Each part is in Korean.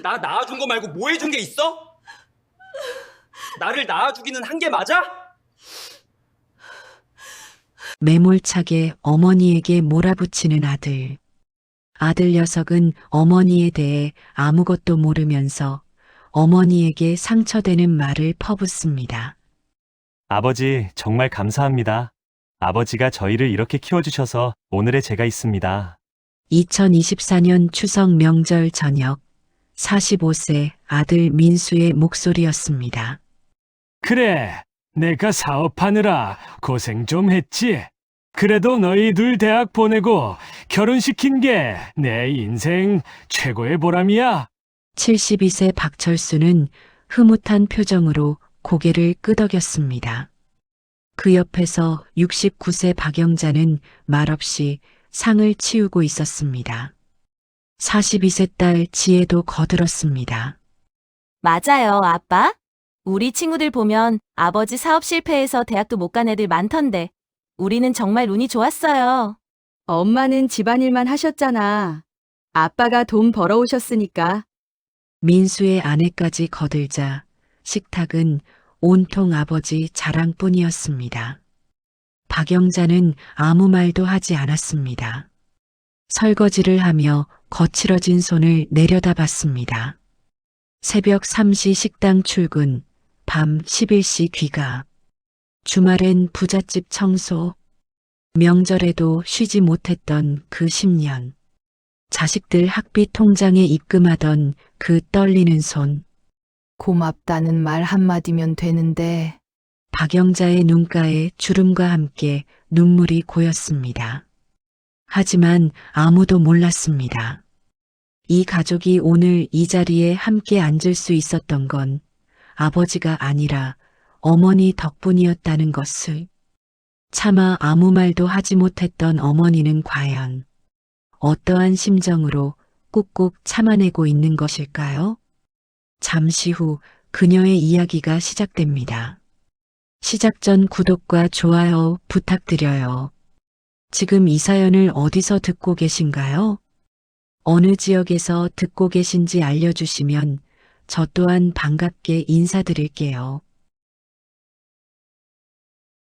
나 낳아준 거 말고 뭐 해준 게 있어? 나를 낳아주기는 한 게 맞아? 매몰차게 어머니에게 몰아붙이는 아들. 아들 녀석은 어머니에 대해 아무것도 모르면서 어머니에게 상처되는 말을 퍼붓습니다. 아버지, 정말 감사합니다. 아버지가 저희를 이렇게 키워주셔서 오늘의 제가 있습니다. 2024년 추석 명절 저녁 45세 아들 민수의 목소리였습니다. 그래, 내가 사업하느라 고생 좀 했지. 그래도 너희 둘 대학 보내고 결혼시킨 게 내 인생 최고의 보람이야. 72세 박철수는 흐뭇한 표정으로 고개를 끄덕였습니다. 그 옆에서 69세 박영자는 말없이 상을 치우고 있었습니다. 42세 딸 지혜도 거들었습니다. 맞아요, 아빠. 우리 친구들 보면 아버지 사업 실패해서 대학도 못 간 애들 많던데 우리는 정말 운이 좋았어요. 엄마는 집안일만 하셨잖아. 아빠가 돈 벌어오셨으니까. 민수의 아내까지 거들자 식탁은 온통 아버지 자랑뿐이었습니다. 박영자는 아무 말도 하지 않았습니다. 설거지를 하며 거칠어진 손을 내려다봤습니다. 새벽 3시 식당 출근, 밤 11시 귀가. 주말엔 부잣집 청소. 명절에도 쉬지 못했던 그 10년. 자식들 학비 통장에 입금하던 그 떨리는 손. 고맙다는 말 한마디면 되는데 박영자의 눈가에 주름과 함께 눈물이 고였습니다. 하지만 아무도 몰랐습니다. 이 가족이 오늘 이 자리에 함께 앉을 수 있었던 건 아버지가 아니라 어머니 덕분이었다는 것을. 차마 아무 말도 하지 못했던 어머니는 과연 어떠한 심정으로 꾹꾹 참아내고 있는 것일까요? 잠시 후 그녀의 이야기가 시작됩니다. 시작 전 구독과 좋아요 부탁드려요. 지금 이 사연을 어디서 듣고 계신가요? 어느 지역에서 듣고 계신지 알려주시면 저 또한 반갑게 인사드릴게요.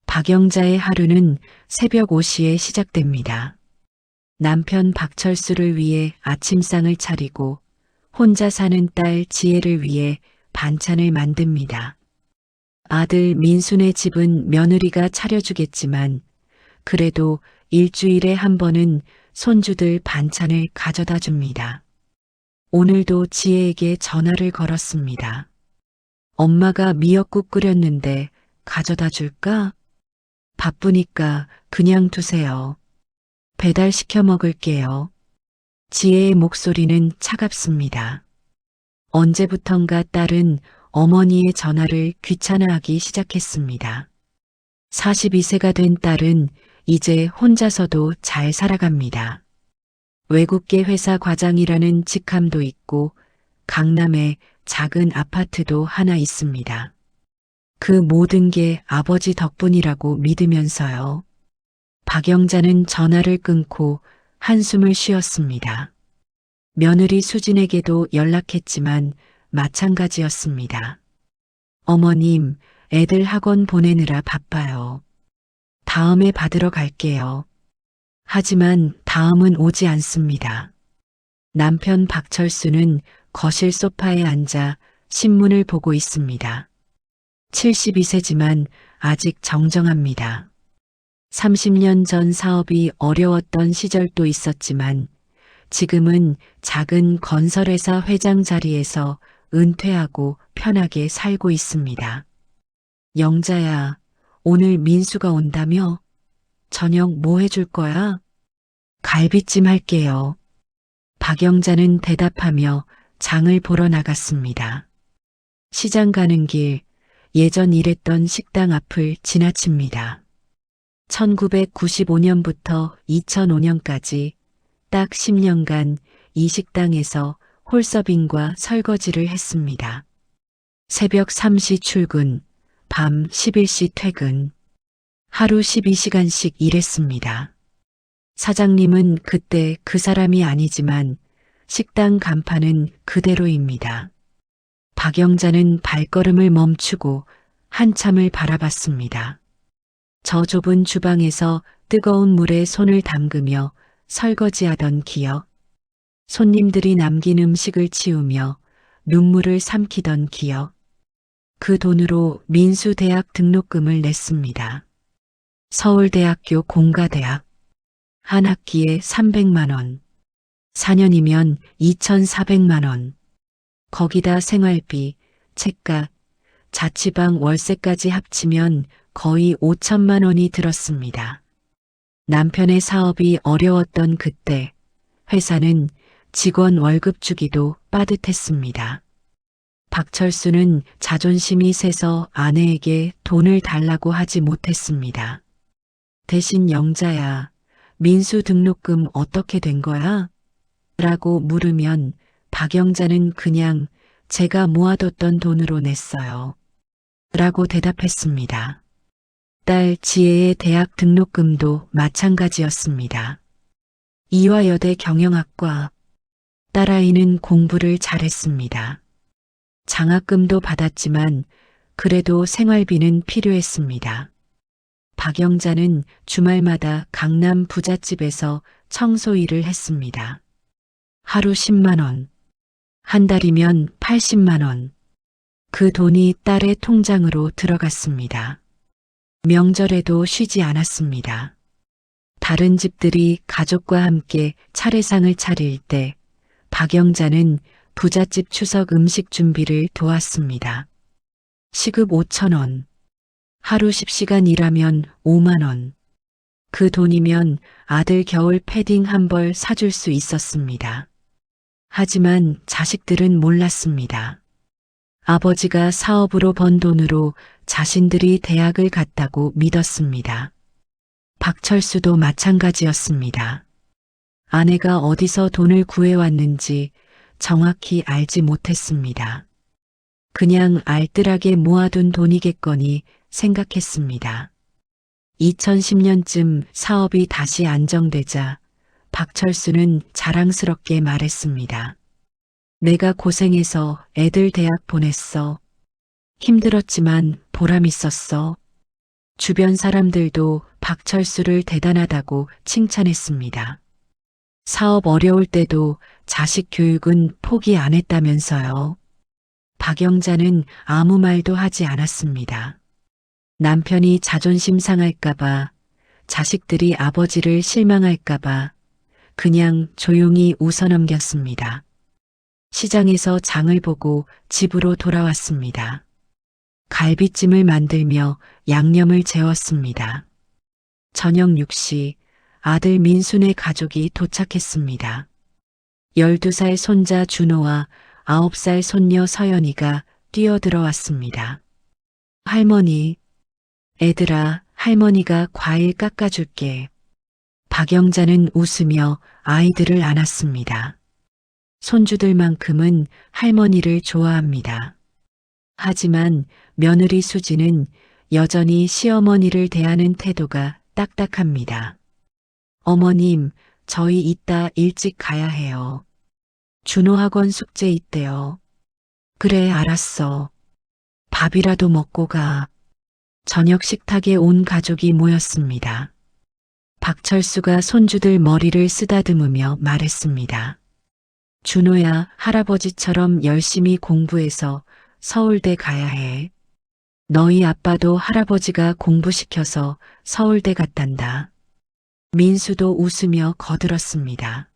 박영자의 하루는 새벽 5시에 시작됩니다. 남편 박철수를 위해 아침상을 차리고 혼자 사는 딸 지혜를 위해 반찬을 만듭니다. 아들 민순의 집은 며느리가 차려주겠지만 그래도 일주일에 한 번은 손주들 반찬을 가져다 줍니다. 오늘도 지혜에게 전화를 걸었습니다. 엄마가 미역국 끓였는데 가져다 줄까? 바쁘니까 그냥 두세요. 배달시켜 먹을게요. 지혜의 목소리는 차갑습니다. 언제부턴가 딸은 어머니의 전화를 귀찮아하기 시작했습니다. 42세가 된 딸은 이제 혼자서도 잘 살아갑니다. 외국계 회사 과장이라는 직함도 있고 강남에 작은 아파트도 하나 있습니다. 그 모든 게 아버지 덕분이라고 믿으면서요. 박영자는 전화를 끊고 한숨을 쉬었습니다. 며느리 수진에게도 연락했지만 마찬가지였습니다. 어머님, 애들 학원 보내느라 바빠요. 다음에 받으러 갈게요. 하지만 다음은 오지 않습니다. 남편 박철수는 거실 소파에 앉아 신문을 보고 있습니다. 72세지만 아직 정정합니다. 30년 전 사업이 어려웠던 시절도 있었지만 지금은 작은 건설회사 회장 자리에서 은퇴하고 편하게 살고 있습니다. 영자야, 오늘 민수가 온다며? 저녁 뭐 해줄 거야? 갈비찜 할게요. 박영자는 대답하며 장을 보러 나갔습니다. 시장 가는 길, 예전 일했던 식당 앞을 지나칩니다. 1995년부터 2005년까지 딱 10년간 이 식당에서 홀서빙과 설거지를 했습니다. 새벽 3시 출근, 밤 11시 퇴근. 하루 12시간씩 일했습니다. 사장님은 그때 그 사람이 아니지만 식당 간판은 그대로입니다. 박영자는 발걸음을 멈추고 한참을 바라봤습니다. 저 좁은 주방에서 뜨거운 물에 손을 담그며 설거지하던 기억, 손님들이 남긴 음식을 치우며 눈물을 삼키던 기억, 그 돈으로 민수대학 등록금을 냈습니다. 서울대학교 공가대학, 한 학기에 300만 원, 4년이면 2,400만 원, 거기다 생활비, 책값, 자취방 월세까지 합치면 거의 5천만 원이 들었습니다. 남편의 사업이 어려웠던 그때 회사는 직원 월급 주기도 빠듯했습니다. 박철수는 자존심이 세서 아내에게 돈을 달라고 하지 못했습니다. 대신 영자야, 민수 등록금 어떻게 된 거야? 라고 물으면 박영자는 그냥 제가 모아뒀던 돈으로 냈어요. 라고 대답했습니다. 딸 지혜의 대학 등록금도 마찬가지였습니다. 이화여대 경영학과, 딸아이는 공부를 잘했습니다. 장학금도 받았지만 그래도 생활비는 필요했습니다. 박영자는 주말마다 강남 부잣집에서 청소 일을 했습니다. 하루 10만 원, 한 달이면 80만 원. 그 돈이 딸의 통장으로 들어갔습니다. 명절에도 쉬지 않았습니다. 다른 집들이 가족과 함께 차례상을 차릴 때 박영자는 부잣집 추석 음식 준비를 도왔습니다. 시급 5천 원, 하루 10시간 일하면 5만 원. 그 돈이면 아들 겨울 패딩 한 벌 사줄 수 있었습니다. 하지만 자식들은 몰랐습니다. 아버지가 사업으로 번 돈으로 자신들이 대학을 갔다고 믿었습니다. 박철수도 마찬가지였습니다. 아내가 어디서 돈을 구해왔는지 정확히 알지 못했습니다. 그냥 알뜰하게 모아둔 돈이겠거니 생각했습니다. 2010년쯤 사업이 다시 안정되자 박철수는 자랑스럽게 말했습니다. 내가 고생해서 애들 대학 보냈어. 힘들었지만 보람 있었어. 주변 사람들도 박철수를 대단하다고 칭찬했습니다. 사업 어려울 때도 자식 교육은 포기 안 했다면서요. 박영자는 아무 말도 하지 않았습니다. 남편이 자존심 상할까봐, 자식들이 아버지를 실망할까봐 그냥 조용히 웃어넘겼습니다. 시장에서 장을 보고 집으로 돌아왔습니다. 갈비찜을 만들며 양념을 재웠습니다. 저녁 6시 아들 민순의 가족이 도착했습니다. 12살 손자 준호와 9살 손녀 서연이가 뛰어들어왔습니다. 할머니, 애들아, 할머니가 과일 깎아줄게. 박영자는 웃으며 아이들을 안았습니다. 손주들만큼은 할머니를 좋아합니다. 하지만 며느리 수지는 여전히 시어머니를 대하는 태도가 딱딱합니다. 어머님, 저희 이따 일찍 가야 해요. 준호 학원 숙제 있대요. 그래, 알았어. 밥이라도 먹고 가. 저녁 식탁에 온 가족이 모였습니다. 박철수가 손주들 머리를 쓰다듬으며 말했습니다. 준호야, 할아버지처럼 열심히 공부해서 서울대 가야 해. 너희 아빠도 할아버지가 공부시켜서 서울대 갔단다. 민수도 웃으며 거들었습니다.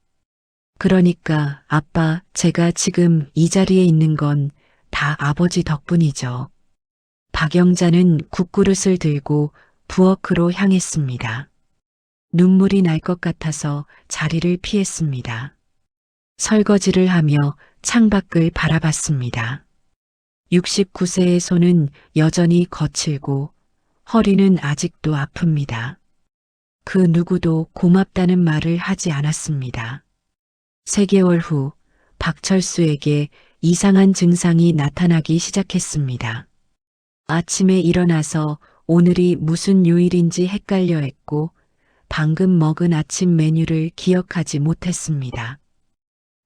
그러니까 아빠, 제가 지금 이 자리에 있는 건 다 아버지 덕분이죠. 박영자는 국그릇을 들고 부엌으로 향했습니다. 눈물이 날 것 같아서 자리를 피했습니다. 설거지를 하며 창밖을 바라봤습니다. 69세의 손은 여전히 거칠고 허리는 아직도 아픕니다. 그 누구도 고맙다는 말을 하지 않았습니다. 3개월 후 박철수에게 이상한 증상이 나타나기 시작했습니다. 아침에 일어나서 오늘이 무슨 요일인지 헷갈려 했고 방금 먹은 아침 메뉴를 기억하지 못했습니다.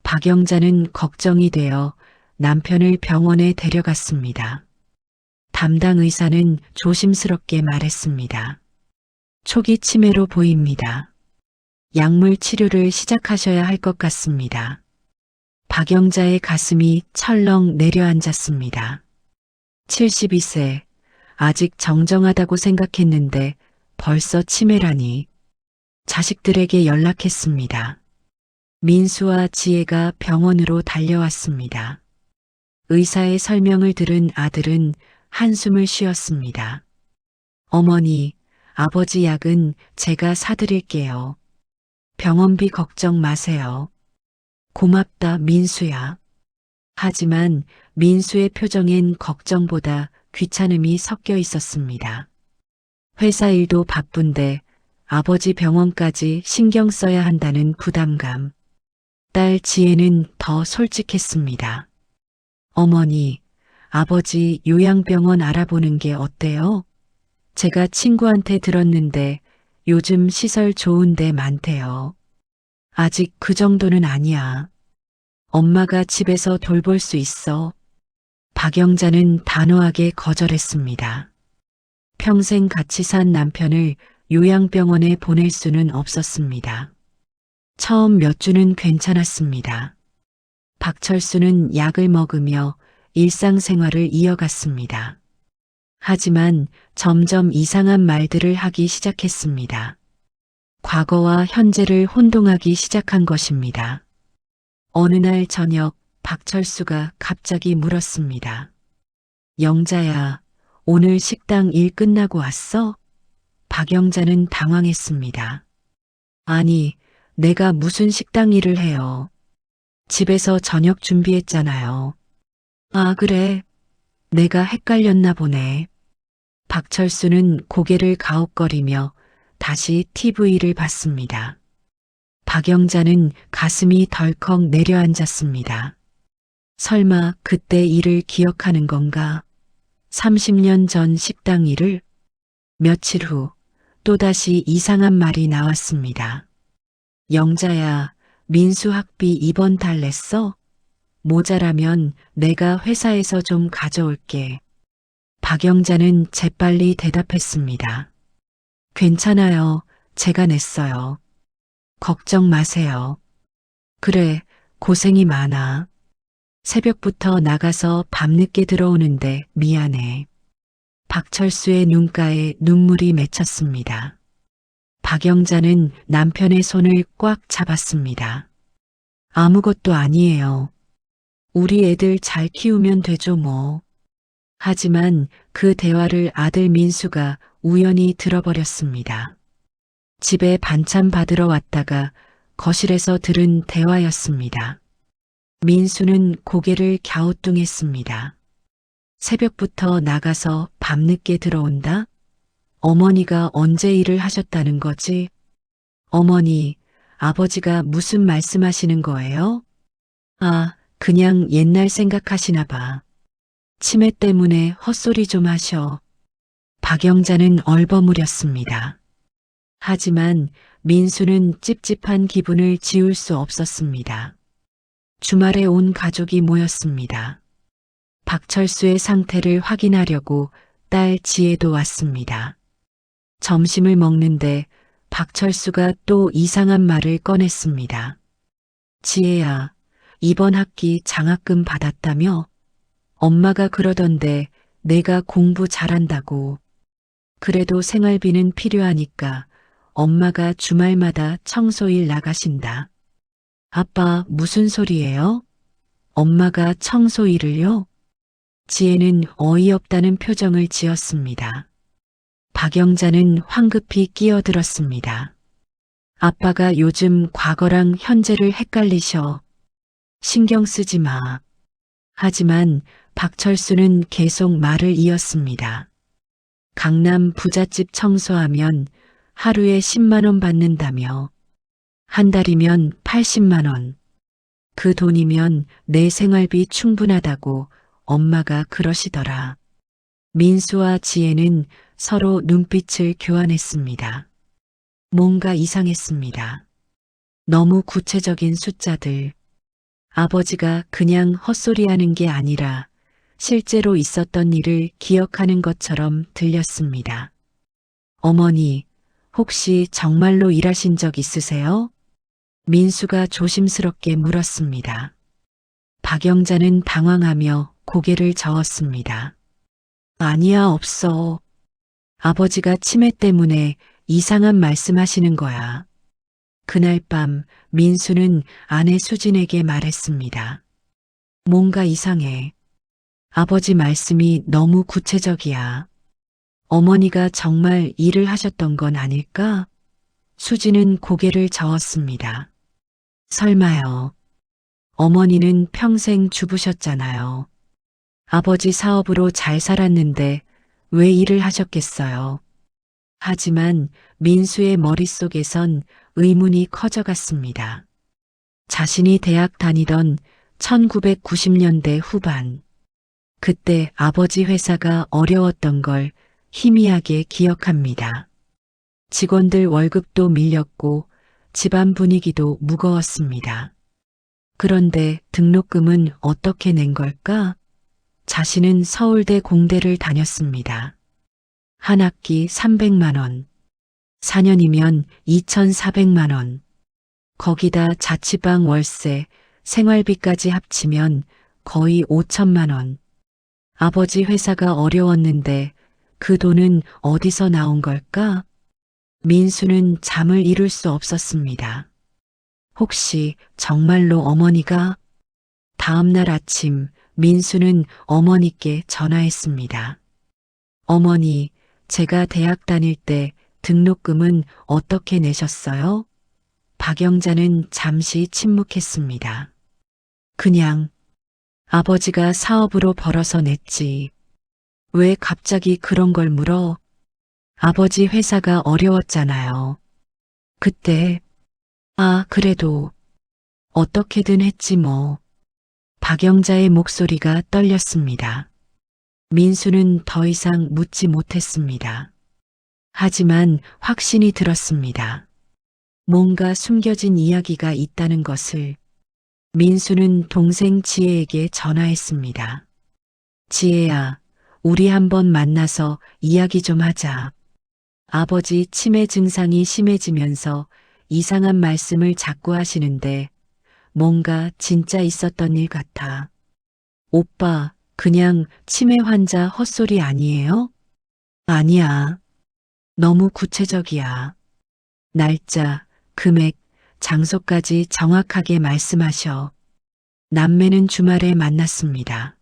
박영자는 걱정이 되어 남편을 병원에 데려갔습니다. 담당 의사는 조심스럽게 말했습니다. 초기 치매로 보입니다. 약물 치료를 시작하셔야 할 것 같습니다. 박영자의 가슴이 철렁 내려앉았습니다. 72세, 아직 정정하다고 생각했는데 벌써 치매라니. 자식들에게 연락했습니다. 민수와 지혜가 병원으로 달려왔습니다. 의사의 설명을 들은 아들은 한숨을 쉬었습니다. 어머니, 아버지 약은 제가 사드릴게요. 병원비 걱정 마세요. 고맙다, 민수야. 하지만 민수의 표정엔 걱정보다 귀찮음이 섞여 있었습니다. 회사 일도 바쁜데 아버지 병원까지 신경 써야 한다는 부담감. 딸 지혜는 더 솔직했습니다. 어머니, 아버지 요양병원 알아보는 게 어때요? 제가 친구한테 들었는데 요즘 시설 좋은 데 많대요. 아직 그 정도는 아니야. 엄마가 집에서 돌볼 수 있어. 박영자는 단호하게 거절했습니다. 평생 같이 산 남편을 요양병원에 보낼 수는 없었습니다. 처음 몇 주는 괜찮았습니다. 박철수는 약을 먹으며 일상생활을 이어갔습니다. 하지만 점점 이상한 말들을 하기 시작했습니다. 과거와 현재를 혼동하기 시작한 것입니다. 어느 날 저녁 박철수가 갑자기 물었습니다. 영자야, 오늘 식당 일 끝나고 왔어? 박영자는 당황했습니다. 아니, 내가 무슨 식당 일을 해요. 집에서 저녁 준비했잖아요. 아, 그래. 내가 헷갈렸나 보네. 박철수는 고개를 가웃거리며 다시 TV를 봤습니다. 박영자는 가슴이 덜컥 내려앉았습니다. 설마 그때 일을 기억하는 건가? 30년 전 식당 일을? 며칠 후 또다시 이상한 말이 나왔습니다. 영자야, 민수 학비 이번 달 냈어? 모자라면 내가 회사에서 좀 가져올게. 박영자는 재빨리 대답했습니다. 괜찮아요. 제가 냈어요. 걱정 마세요. 그래, 고생이 많아. 새벽부터 나가서 밤늦게 들어오는데 미안해. 박철수의 눈가에 눈물이 맺혔습니다. 박영자는 남편의 손을 꽉 잡았습니다. 아무것도 아니에요. 우리 애들 잘 키우면 되죠 뭐. 하지만 그 대화를 아들 민수가 우연히 들어버렸습니다. 집에 반찬 받으러 왔다가 거실에서 들은 대화였습니다. 민수는 고개를 갸우뚱했습니다. 새벽부터 나가서 밤늦게 들어온다? 어머니가 언제 일을 하셨다는 거지? 어머니, 아버지가 무슨 말씀하시는 거예요? 아, 그냥 옛날 생각하시나 봐. 치매 때문에 헛소리 좀 하셔. 박영자는 얼버무렸습니다. 하지만 민수는 찝찝한 기분을 지울 수 없었습니다. 주말에 온 가족이 모였습니다. 박철수의 상태를 확인하려고 딸 지혜도 왔습니다. 점심을 먹는데 박철수가 또 이상한 말을 꺼냈습니다. 지혜야, 이번 학기 장학금 받았다며? 엄마가 그러던데 내가 공부 잘한다고. 그래도 생활비는 필요하니까 엄마가 주말마다 청소일 나가신다. 아빠, 무슨 소리예요? 엄마가 청소일을요? 지혜는 어이없다는 표정을 지었습니다. 박영자는 황급히 끼어들었습니다. 아빠가 요즘 과거랑 현재를 헷갈리셔. 신경 쓰지 마. 하지만 박철수는 계속 말을 이었습니다. 강남 부잣집 청소하면 하루에 10만 원 받는다며. 한 달이면 80만 원. 그 돈이면 내 생활비 충분하다고 엄마가 그러시더라. 민수와 지혜는 서로 눈빛을 교환했습니다. 뭔가 이상했습니다. 너무 구체적인 숫자들. 아버지가 그냥 헛소리하는 게 아니라 실제로 있었던 일을 기억하는 것처럼 들렸습니다. 어머니, 혹시 정말로 일하신 적 있으세요? 민수가 조심스럽게 물었습니다. 박영자는 당황하며 고개를 저었습니다. 아니야, 없어. 아버지가 치매 때문에 이상한 말씀하시는 거야. 그날 밤 민수는 아내 수진에게 말했습니다. 뭔가 이상해. 아버지 말씀이 너무 구체적이야. 어머니가 정말 일을 하셨던 건 아닐까? 수진은 고개를 저었습니다. 설마요. 어머니는 평생 주부셨잖아요. 아버지 사업으로 잘 살았는데 왜 일을 하셨겠어요? 하지만 민수의 머릿속에선 의문이 커져갔습니다. 자신이 대학 다니던 1990년대 후반, 그때 아버지 회사가 어려웠던 걸 희미하게 기억합니다. 직원들 월급도 밀렸고 집안 분위기도 무거웠습니다. 그런데 등록금은 어떻게 낸 걸까? 자신은 서울대 공대를 다녔습니다. 한 학기 300만 원, 4년이면 2,400만 원, 거기다 자취방 월세, 생활비까지 합치면 거의 5천만 원. 아버지 회사가 어려웠는데 그 돈은 어디서 나온 걸까? 민수는 잠을 이룰 수 없었습니다. 혹시 정말로 어머니가? 다음 날 아침 민수는 어머니께 전화했습니다. 어머니, 제가 대학 다닐 때 등록금은 어떻게 내셨어요? 박영자는 잠시 침묵했습니다. 그냥 아버지가 사업으로 벌어서 냈지. 왜 갑자기 그런 걸 물어? 아버지 회사가 어려웠잖아요. 그때, 그래도 어떻게든 했지 뭐. 박영자의 목소리가 떨렸습니다. 민수는 더 이상 묻지 못했습니다. 하지만 확신이 들었습니다. 뭔가 숨겨진 이야기가 있다는 것을. 민수는 동생 지혜에게 전화했습니다. 지혜야, 우리 한번 만나서 이야기 좀 하자. 아버지 치매 증상이 심해지면서 이상한 말씀을 자꾸 하시는데 뭔가 진짜 있었던 일 같아. 오빠, 그냥 치매 환자 헛소리 아니에요? 아니야. 너무 구체적이야. 날짜, 금액, 장소까지 정확하게 말씀하셔. 남매는 주말에 만났습니다.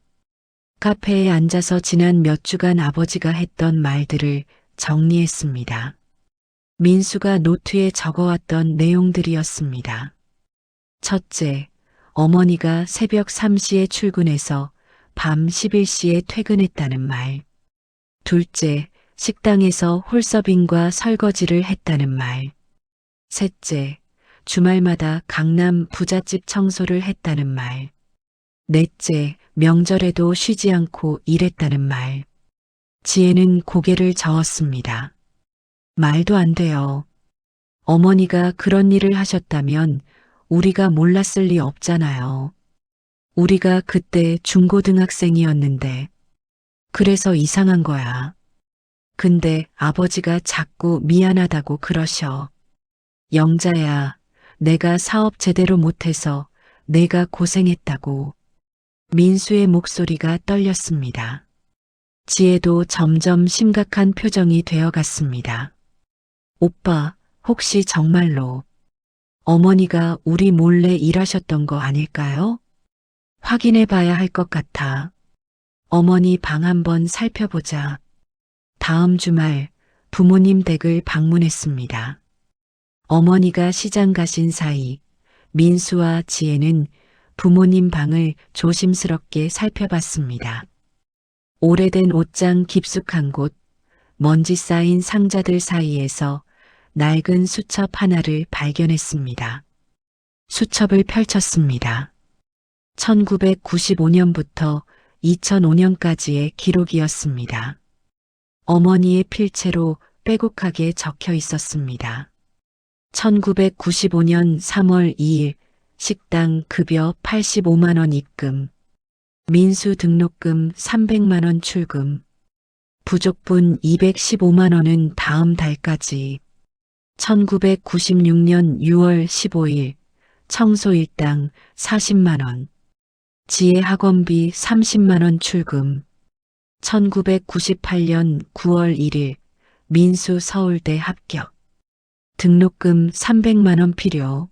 카페에 앉아서 지난 몇 주간 아버지가 했던 말들을 정리했습니다. 민수가 노트에 적어왔던 내용들이었습니다. 첫째, 어머니가 새벽 3시에 출근해서 밤 11시에 퇴근했다는 말. 둘째, 식당에서 홀서빙과 설거지를 했다는 말. 셋째, 주말마다 강남 부잣집 청소를 했다는 말. 넷째, 명절에도 쉬지 않고 일했다는 말. 지혜는 고개를 저었습니다. 말도 안 돼요. 어머니가 그런 일을 하셨다면 우리가 몰랐을 리 없잖아요. 우리가 그때 중고등학생이었는데. 그래서 이상한 거야. 근데 아버지가 자꾸 미안하다고 그러셔. 영자야, 내가 사업 제대로 못해서 내가 고생했다고. 민수의 목소리가 떨렸습니다. 지혜도 점점 심각한 표정이 되어갔습니다. 오빠, 혹시 정말로 어머니가 우리 몰래 일하셨던 거 아닐까요? 확인해 봐야 할 것 같아. 어머니 방 한번 살펴보자. 다음 주말 부모님 댁을 방문했습니다. 어머니가 시장 가신 사이 민수와 지혜는 부모님 방을 조심스럽게 살펴봤습니다. 오래된 옷장 깊숙한 곳, 먼지 쌓인 상자들 사이에서 낡은 수첩 하나를 발견했습니다. 수첩을 펼쳤습니다. 1995년부터 2005년까지의 기록이었습니다. 어머니의 필체로 빼곡하게 적혀 있었습니다. 1995년 3월 2일 식당 급여 85만 원 입금, 민수 등록금 300만 원 출금, 부족분 215만 원은 다음 달까지. 1996년 6월 15일 청소 일당 40만 원, 지혜 학원비 30만 원 출금. 1998년 9월 1일 민수 서울대 합격. 등록금 300만 원 필요.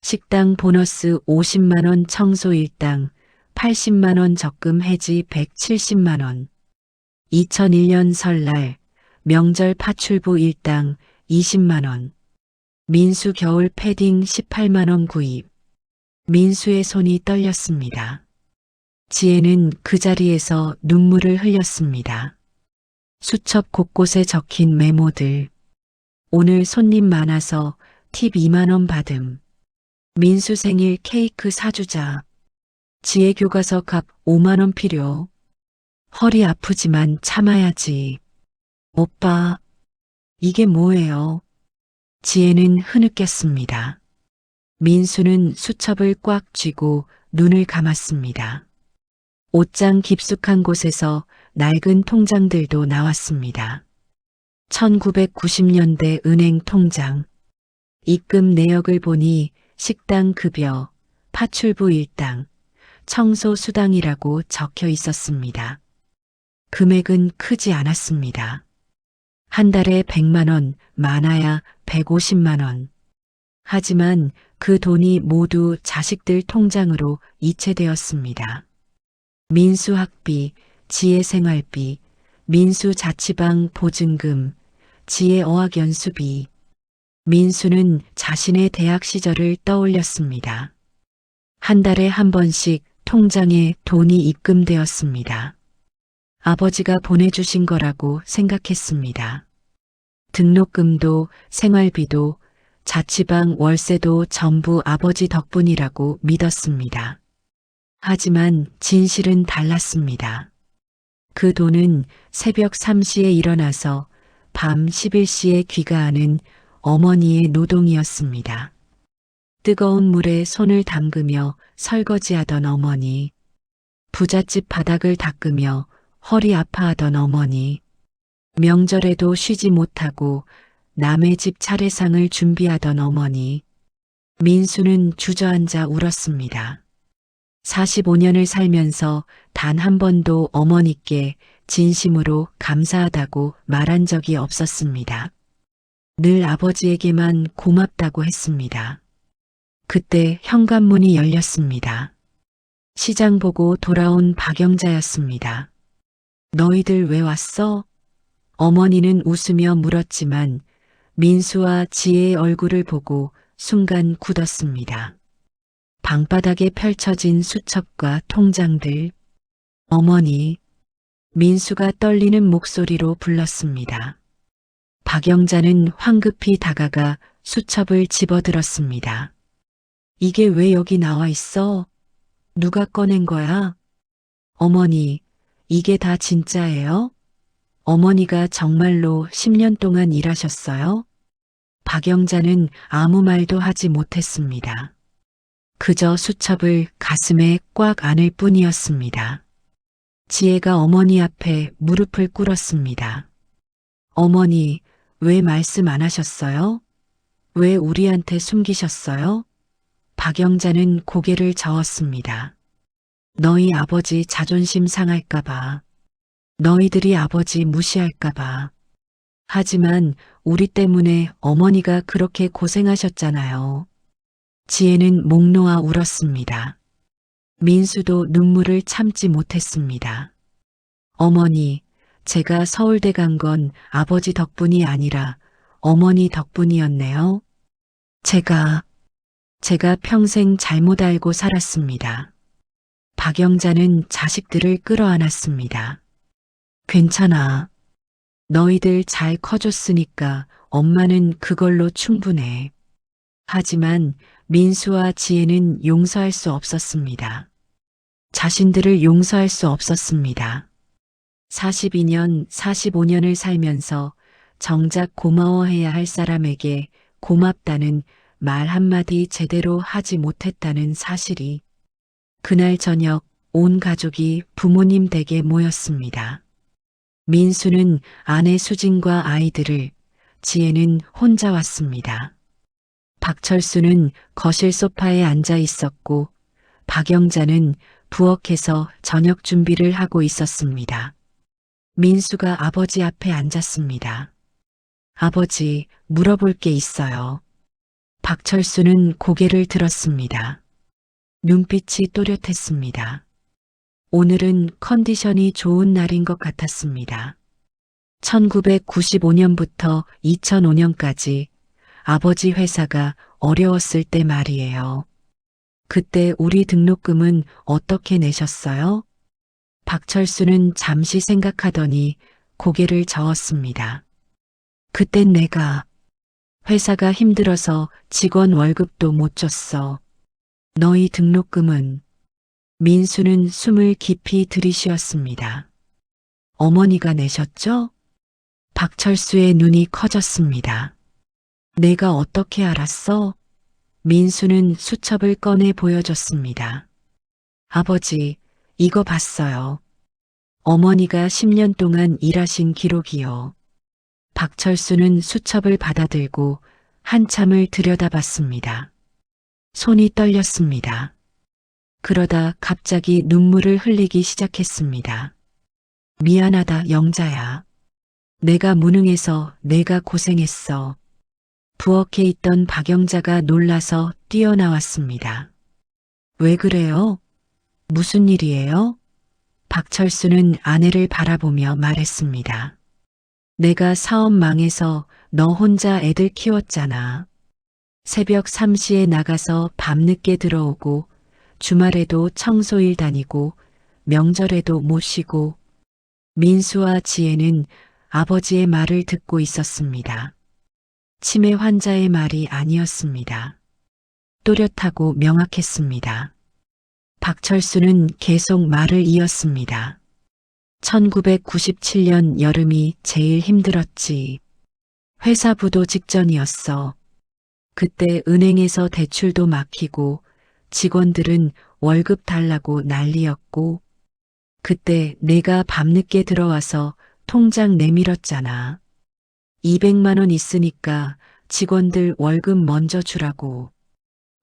식당 보너스 50만 원 청소 일당 80만 원 적금 해지 170만 원. 2001년 설날 명절 파출부 일당 20만 원. 민수 겨울 패딩 18만 원 구입. 민수의 손이 떨렸습니다. 지혜는 그 자리에서 눈물을 흘렸습니다. 수첩 곳곳에 적힌 메모들. 오늘 손님 많아서 팁 2만 원 받음. 민수 생일 케이크 사주자. 지혜 교과서 값 5만 원 필요. 허리 아프지만 참아야지. 오빠, 이게 뭐예요? 지혜는 흐느꼈습니다. 민수는 수첩을 꽉 쥐고 눈을 감았습니다. 옷장 깊숙한 곳에서 낡은 통장들도 나왔습니다. 1990년대 은행 통장. 입금 내역을 보니 식당 급여, 파출부 일당, 청소 수당이라고 적혀 있었습니다. 금액은 크지 않았습니다. 한 달에 100만 원, 많아야 150만 원. 하지만 그 돈이 모두 자식들 통장으로 이체되었습니다. 민수 학비, 지혜 생활비, 민수 자취방 보증금, 지혜 어학연수비. 민수는 자신의 대학 시절을 떠올렸습니다. 한 달에 한 번씩 통장에 돈이 입금되었습니다. 아버지가 보내주신 거라고 생각했습니다. 등록금도 생활비도 자취방 월세도 전부 아버지 덕분이라고 믿었습니다. 하지만 진실은 달랐습니다. 그 돈은 새벽 3시에 일어나서 밤 11시에 귀가하는 어머니의 노동이었습니다. 뜨거운 물에 손을 담그며 설거지하던 어머니, 부잣집 바닥을 닦으며 허리 아파하던 어머니, 명절에도 쉬지 못하고 남의 집 차례상을 준비하던 어머니. 민수는 주저앉아 울었습니다. 45년을 살면서 단 한 번도 어머니께 진심으로 감사하다고 말한 적이 없었습니다. 늘 아버지에게만 고맙다고 했습니다. 그때 현관문이 열렸습니다. 시장 보고 돌아온 박영자였습니다. 너희들 왜 왔어? 어머니는 웃으며 물었지만 민수와 지혜의 얼굴을 보고 순간 굳었습니다. 방바닥에 펼쳐진 수첩과 통장들. 어머니, 민수가 떨리는 목소리로 불렀습니다. 박영자는 황급히 다가가 수첩을 집어들었습니다. 이게 왜 여기 나와 있어? 누가 꺼낸 거야? 어머니, 이게 다 진짜예요? 어머니가 정말로 10년 동안 일하셨어요? 박영자는 아무 말도 하지 못했습니다. 그저 수첩을 가슴에 꽉 안을 뿐이었습니다. 지혜가 어머니 앞에 무릎을 꿇었습니다. 어머니, 왜 말씀 안 하셨어요? 왜 우리한테 숨기셨어요? 박영자는 고개를 저었습니다. 너희 아버지 자존심 상할까봐. 너희들이 아버지 무시할까봐. 하지만 우리 때문에 어머니가 그렇게 고생하셨잖아요. 지혜는 목 놓아 울었습니다. 민수도 눈물을 참지 못했습니다. 어머니, 제가 서울대 간 건 아버지 덕분이 아니라 어머니 덕분이었네요. 제가 평생 잘못 알고 살았습니다. 박영자는 자식들을 끌어안았습니다. 괜찮아. 너희들 잘 커줬으니까 엄마는 그걸로 충분해. 하지만 민수와 지혜는 용서할 수 없었습니다. 자신들을 용서할 수 없었습니다. 42년, 45년을 살면서 정작 고마워해야 할 사람에게 고맙다는 말 한마디 제대로 하지 못했다는 사실이. 그날 저녁 온 가족이 부모님 댁에 모였습니다. 민수는 아내 수진과 아이들을, 지혜는 혼자 왔습니다. 박철수는 거실 소파에 앉아 있었고 박영자는 부엌에서 저녁 준비를 하고 있었습니다. 민수가 아버지 앞에 앉았습니다. 아버지, 물어볼 게 있어요. 박철수는 고개를 들었습니다. 눈빛이 또렷했습니다. 오늘은 컨디션이 좋은 날인 것 같았습니다. 1995년부터 2005년까지 아버지 회사가 어려웠을 때 말이에요. 그때 우리 등록금은 어떻게 내셨어요? 박철수는 잠시 생각하더니 고개를 저었습니다. 그땐 내가 회사가 힘들어서 직원 월급도 못 줬어. 너희 등록금은? 민수는 숨을 깊이 들이쉬었습니다. 어머니가 내셨죠? 박철수의 눈이 커졌습니다. 내가 어떻게 알았어? 민수는 수첩을 꺼내 보여줬습니다. 아버지, 이거 봤어요. 어머니가 10년 동안 일하신 기록이요. 박철수는 수첩을 받아들고 한참을 들여다봤습니다. 손이 떨렸습니다. 그러다 갑자기 눈물을 흘리기 시작했습니다. 미안하다, 영자야. 내가 무능해서 내가 고생했어. 부엌에 있던 박영자가 놀라서 뛰어나왔습니다. 왜 그래요? 무슨 일이에요? 박철수는 아내를 바라보며 말했습니다. 내가 사업 망해서 너 혼자 애들 키웠잖아. 새벽 3시에 나가서 밤늦게 들어오고 주말에도 청소일 다니고 명절에도 못 쉬고. 민수와 지혜는 아버지의 말을 듣고 있었습니다. 치매 환자의 말이 아니었습니다. 또렷하고 명확했습니다. 박철수는 계속 말을 이었습니다. 1997년 여름이 제일 힘들었지. 회사 부도 직전이었어. 그때 은행에서 대출도 막히고 직원들은 월급 달라고 난리였고, 그때 내가 밤늦게 들어와서 통장 내밀었잖아. 200만 원 있으니까 직원들 월급 먼저 주라고.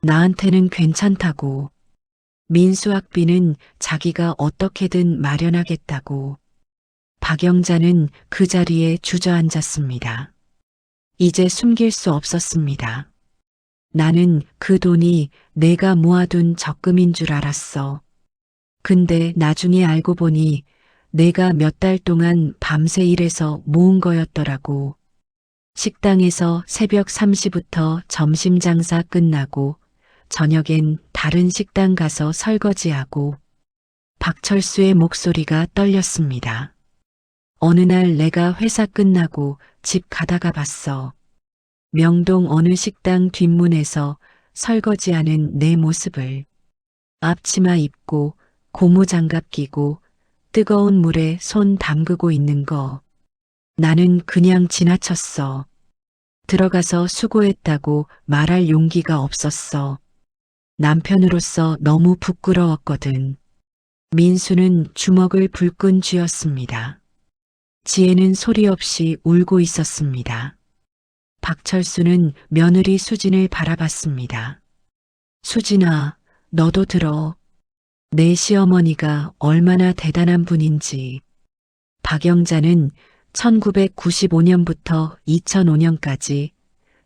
나한테는 괜찮다고. 민수학비는 자기가 어떻게든 마련하겠다고. 박영자는 그 자리에 주저앉았습니다. 이제 숨길 수 없었습니다. 나는 그 돈이 내가 모아둔 적금인 줄 알았어. 근데 나중에 알고 보니 내가 몇 달 동안 밤새 일해서 모은 거였더라고. 식당에서 새벽 3시부터 점심 장사 끝나고 저녁엔 다른 식당 가서 설거지하고. 박철수의 목소리가 떨렸습니다. 어느 날 내가 회사 끝나고 집 가다가 봤어. 명동 어느 식당 뒷문에서 설거지하는 내 모습을. 앞치마 입고 고무장갑 끼고 뜨거운 물에 손 담그고 있는 거. 나는 그냥 지나쳤어. 들어가서 수고했다고 말할 용기가 없었어. 남편으로서 너무 부끄러웠거든. 민수는 주먹을 불끈 쥐었습니다. 지혜는 소리 없이 울고 있었습니다. 박철수는 며느리 수진을 바라봤습니다. 수진아, 너도 들어. 내 시어머니가 얼마나 대단한 분인지. 박영자는 1995년부터 2005년까지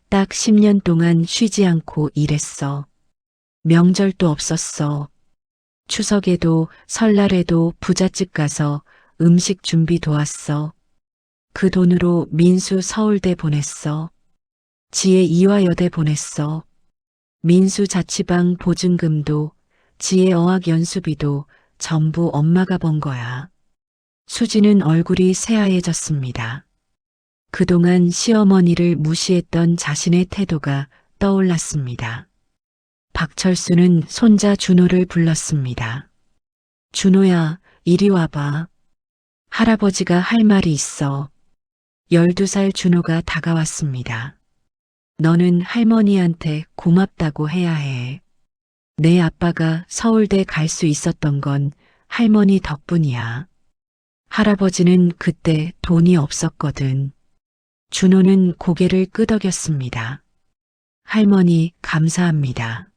딱 10년 동안 쉬지 않고 일했어. 명절도 없었어. 추석에도 설날에도 부잣집 가서 음식 준비 도왔어. 그 돈으로 민수 서울대 보냈어. 지혜 이화여대 보냈어. 민수 자취방 보증금도 지혜 어학 연수비도 전부 엄마가 번 거야. 수지는 얼굴이 새하얘졌습니다. 그동안 시어머니를 무시했던 자신의 태도가 떠올랐습니다. 박철수는 손자 준호를 불렀습니다. 준호야, 이리 와봐. 할아버지가 할 말이 있어. 12살 준호가 다가왔습니다. 너는 할머니한테 고맙다고 해야 해. 내 아빠가 서울대 갈 수 있었던 건 할머니 덕분이야. 할아버지는 그때 돈이 없었거든. 준호는 고개를 끄덕였습니다. 할머니, 감사합니다.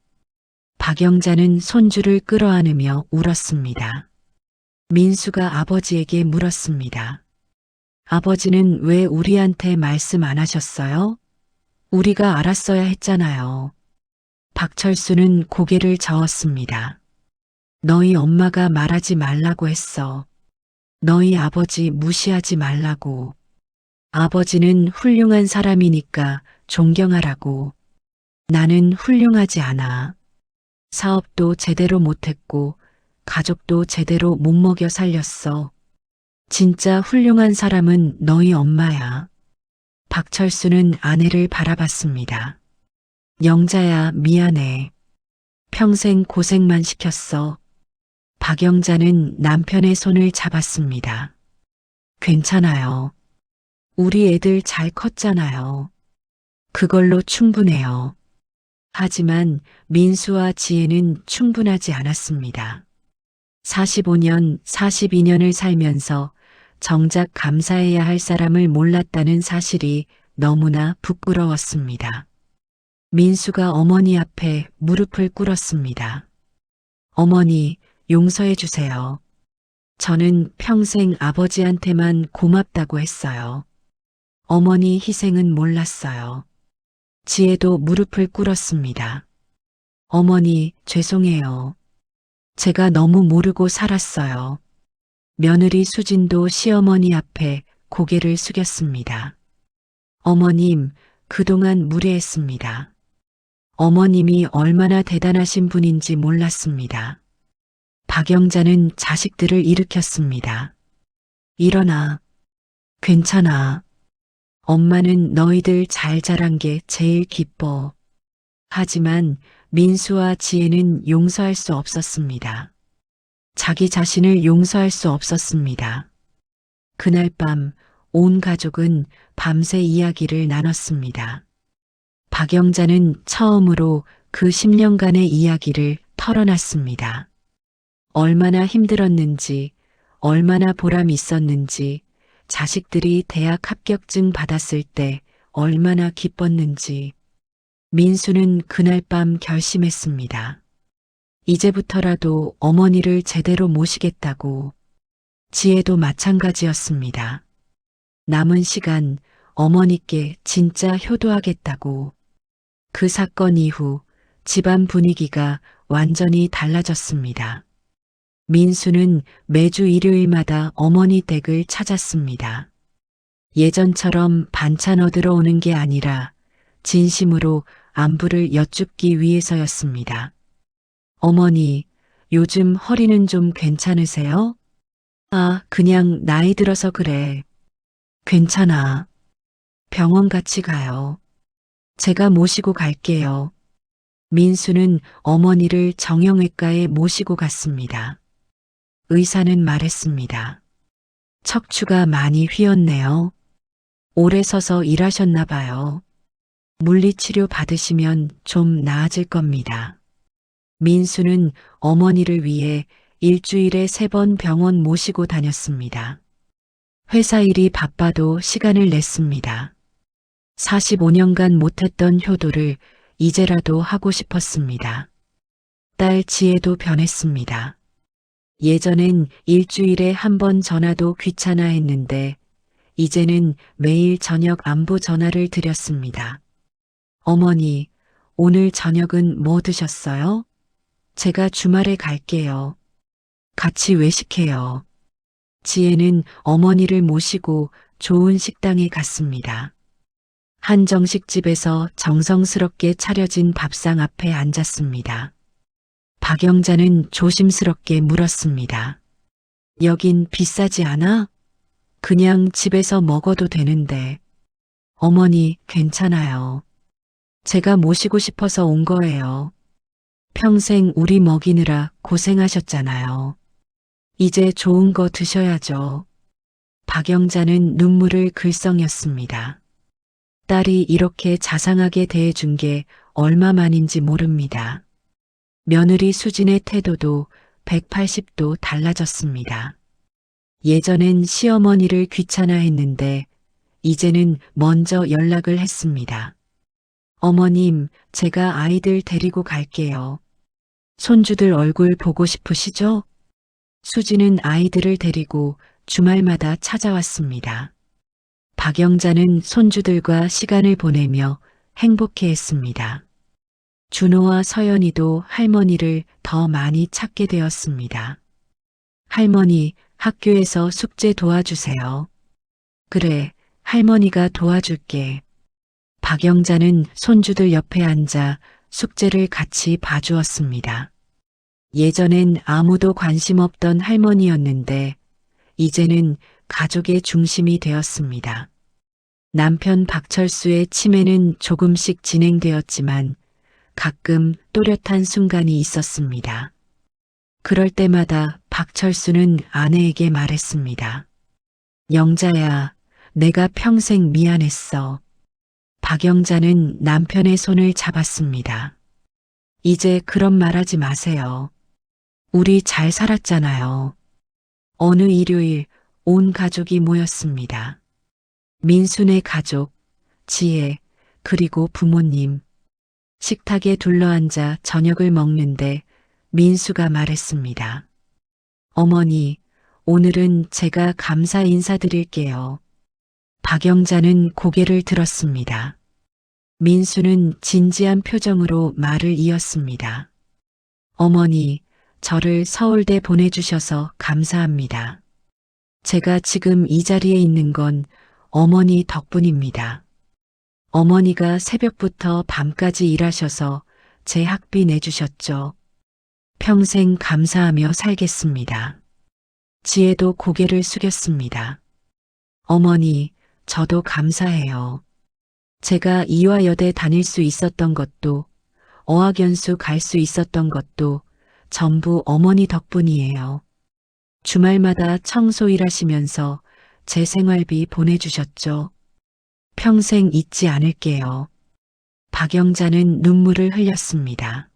박영자는 손주를 끌어안으며 울었습니다. 민수가 아버지에게 물었습니다. 아버지는 왜 우리한테 말씀 안 하셨어요? 우리가 알았어야 했잖아요. 박철수는 고개를 저었습니다. 너희 엄마가 말하지 말라고 했어. 너희 아버지 무시하지 말라고. 아버지는 훌륭한 사람이니까 존경하라고. 나는 훌륭하지 않아. 사업도 제대로 못했고 가족도 제대로 못 먹여 살렸어. 진짜 훌륭한 사람은 너희 엄마야. 박철수는 아내를 바라봤습니다. 영자야, 미안해. 평생 고생만 시켰어. 박영자는 남편의 손을 잡았습니다. 괜찮아요. 우리 애들 잘 컸잖아요. 그걸로 충분해요. 하지만 민수와 지혜는 충분하지 않았습니다. 45년, 42년을 살면서 정작 감사해야 할 사람을 몰랐다는 사실이 너무나 부끄러웠습니다. 민수가 어머니 앞에 무릎을 꿇었습니다. 어머니, 용서해 주세요. 저는 평생 아버지한테만 고맙다고 했어요. 어머니 희생은 몰랐어요. 지혜도 무릎을 꿇었습니다. 어머니, 죄송해요. 제가 너무 모르고 살았어요. 며느리 수진도 시어머니 앞에 고개를 숙였습니다. 어머님, 그동안 무례했습니다. 어머님이 얼마나 대단하신 분인지 몰랐습니다. 박영자는 자식들을 일으켰습니다. 일어나. 괜찮아. 엄마는 너희들 잘 자란 게 제일 기뻐. 하지만 민수와 지혜는 용서할 수 없었습니다. 자기 자신을 용서할 수 없었습니다. 그날 밤 온 가족은 밤새 이야기를 나눴습니다. 박영자는 처음으로 그 10년간의 이야기를 털어놨습니다. 얼마나 힘들었는지, 얼마나 보람 있었는지, 자식들이 대학 합격증 받았을 때 얼마나 기뻤는지. 민수는 그날 밤 결심했습니다. 이제부터라도 어머니를 제대로 모시겠다고. 지혜도 마찬가지였습니다. 남은 시간 어머니께 진짜 효도하겠다고. 그 사건 이후 집안 분위기가 완전히 달라졌습니다. 민수는 매주 일요일마다 어머니 댁을 찾았습니다. 예전처럼 반찬 얻으러 오는 게 아니라 진심으로 안부를 여쭙기 위해서였습니다. 어머니, 요즘 허리는 좀 괜찮으세요? 아, 그냥 나이 들어서 그래. 괜찮아. 병원 같이 가요. 제가 모시고 갈게요. 민수는 어머니를 정형외과에 모시고 갔습니다. 의사는 말했습니다. 척추가 많이 휘었네요. 오래 서서 일하셨나 봐요. 물리치료 받으시면 좀 나아질 겁니다. 민수는 어머니를 위해 일주일에 3번 병원 모시고 다녔습니다. 회사 일이 바빠도 시간을 냈습니다. 45년간 못했던 효도를 이제라도 하고 싶었습니다. 딸 지혜도 변했습니다. 예전엔 일주일에 1번 전화도 귀찮아 했는데 이제는 매일 저녁 안부 전화를 드렸습니다. 어머니, 오늘 저녁은 뭐 드셨어요? 제가 주말에 갈게요. 같이 외식해요. 지혜는 어머니를 모시고 좋은 식당에 갔습니다. 한정식집에서 정성스럽게 차려진 밥상 앞에 앉았습니다. 박영자는 조심스럽게 물었습니다. 여긴 비싸지 않아? 그냥 집에서 먹어도 되는데. 어머니, 괜찮아요. 제가 모시고 싶어서 온 거예요. 평생 우리 먹이느라 고생하셨잖아요. 이제 좋은 거 드셔야죠. 박영자는 눈물을 글썽였습니다. 딸이 이렇게 자상하게 대해준 게 얼마만인지 모릅니다. 며느리 수진의 태도도 180도 달라졌습니다. 예전엔 시어머니를 귀찮아했는데 이제는 먼저 연락을 했습니다. 어머님, 제가 아이들 데리고 갈게요. 손주들 얼굴 보고 싶으시죠? 수지는 아이들을 데리고 주말마다 찾아왔습니다. 박영자는 손주들과 시간을 보내며 행복해했습니다. 준호와 서연이도 할머니를 더 많이 찾게 되었습니다. 할머니, 학교에서 숙제 도와주세요. 그래, 할머니가 도와줄게. 박영자는 손주들 옆에 앉아 숙제를 같이 봐주었습니다. 예전엔 아무도 관심 없던 할머니였는데 이제는 가족의 중심이 되었습니다. 남편 박철수의 치매는 조금씩 진행되었지만 가끔 또렷한 순간이 있었습니다. 그럴 때마다 박철수는 아내에게 말했습니다. 영자야, 내가 평생 미안했어. 박영자는 남편의 손을 잡았습니다. 이제 그런 말 하지 마세요. 우리 잘 살았잖아요. 어느 일요일 온 가족이 모였습니다. 민순의 가족, 지혜, 그리고 부모님. 식탁에 둘러앉아 저녁을 먹는데 민수가 말했습니다. 어머니, 오늘은 제가 감사 인사드릴게요. 박영자는 고개를 들었습니다. 민수는 진지한 표정으로 말을 이었습니다. 어머니, 저를 서울대 보내주셔서 감사합니다. 제가 지금 이 자리에 있는 건 어머니 덕분입니다. 어머니가 새벽부터 밤까지 일하셔서 제 학비 내주셨죠. 평생 감사하며 살겠습니다. 지혜도 고개를 숙였습니다. 어머니, 저도 감사해요. 제가 이화여대 다닐 수 있었던 것도, 어학연수 갈 수 있었던 것도 전부 어머니 덕분이에요. 주말마다 청소 일하시면서 제 생활비 보내주셨죠. 평생 잊지 않을게요. 박영자는 눈물을 흘렸습니다.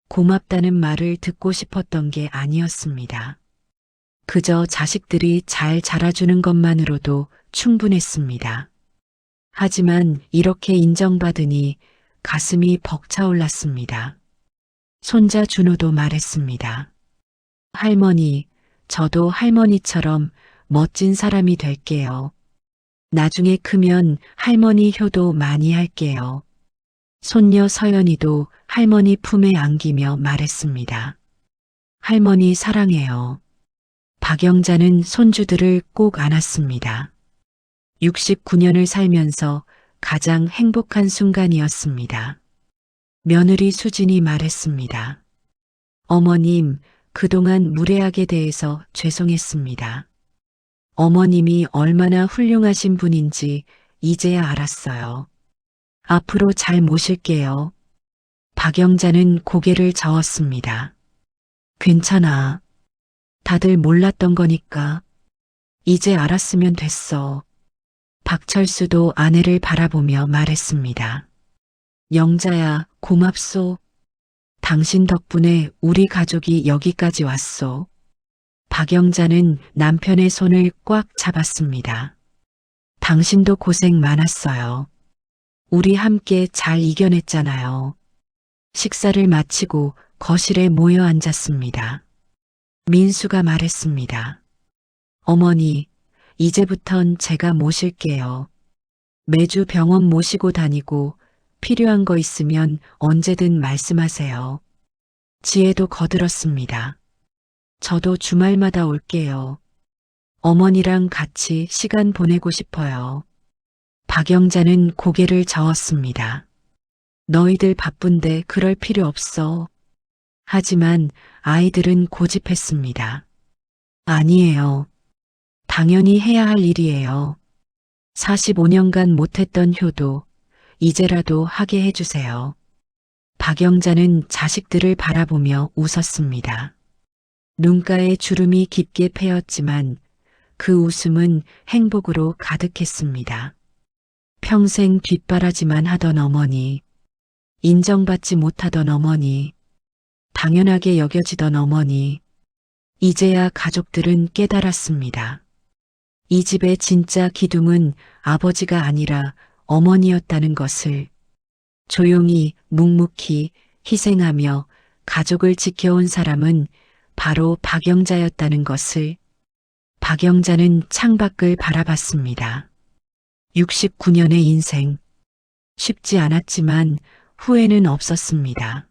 고맙다는 말을 듣고 싶었던 게 아니었습니다. 그저 자식들이 잘 자라주는 것만으로도 충분했습니다. 하지만 이렇게 인정받으니 가슴이 벅차올랐습니다. 손자 준호도 말했습니다. 할머니, 저도 할머니처럼 멋진 사람이 될게요. 나중에 크면 할머니 효도 많이 할게요. 손녀 서연이도 할머니 품에 안기며 말했습니다. 할머니 사랑해요. 박영자는 손주들을 꼭 안았습니다. 69년을 살면서 가장 행복한 순간이었습니다. 며느리 수진이 말했습니다. 어머님, 그동안 무례하게 대해서 죄송했습니다. 어머님이 얼마나 훌륭하신 분인지 이제야 알았어요. 앞으로 잘 모실게요. 박영자는 고개를 저었습니다. 괜찮아. 다들 몰랐던 거니까. 이제 알았으면 됐어. 박철수도 아내를 바라보며 말했습니다. 영자야, 고맙소. 당신 덕분에 우리 가족이 여기까지 왔소. 박영자는 남편의 손을 꽉 잡았습니다. 당신도 고생 많았어요. 우리 함께 잘 이겨냈잖아요. 식사를 마치고 거실에 모여 앉았습니다. 민수가 말했습니다. 어머니, 이제부턴 제가 모실게요. 매주 병원 모시고 다니고 필요한 거 있으면 언제든 말씀하세요. 지혜도 거들었습니다. 저도 주말마다 올게요. 어머니랑 같이 시간 보내고 싶어요. 박영자는 고개를 저었습니다. 너희들 바쁜데 그럴 필요 없어. 하지만 아이들은 고집했습니다. 아니에요. 당연히 해야 할 일이에요. 45년간 못했던 효도 이제라도 하게 해주세요. 박영자는 자식들을 바라보며 웃었습니다. 눈가에 주름이 깊게 패였지만 그 웃음은 행복으로 가득했습니다. 평생 뒷바라지만 하던 어머니, 인정받지 못하던 어머니, 당연하게 여겨지던 어머니, 이제야 가족들은 깨달았습니다. 이 집의 진짜 기둥은 아버지가 아니라 어머니였다는 것을. 조용히 묵묵히 희생하며 가족을 지켜온 사람은 바로 박영자였다는 것을. 박영자는 창밖을 바라봤습니다. 69년의 인생. 쉽지 않았지만 후회는 없었습니다.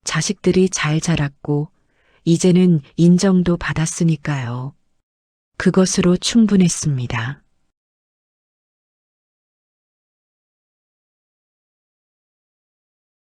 자식들이 잘 자랐고 이제는 인정도 받았으니까요. 그것으로 충분했습니다.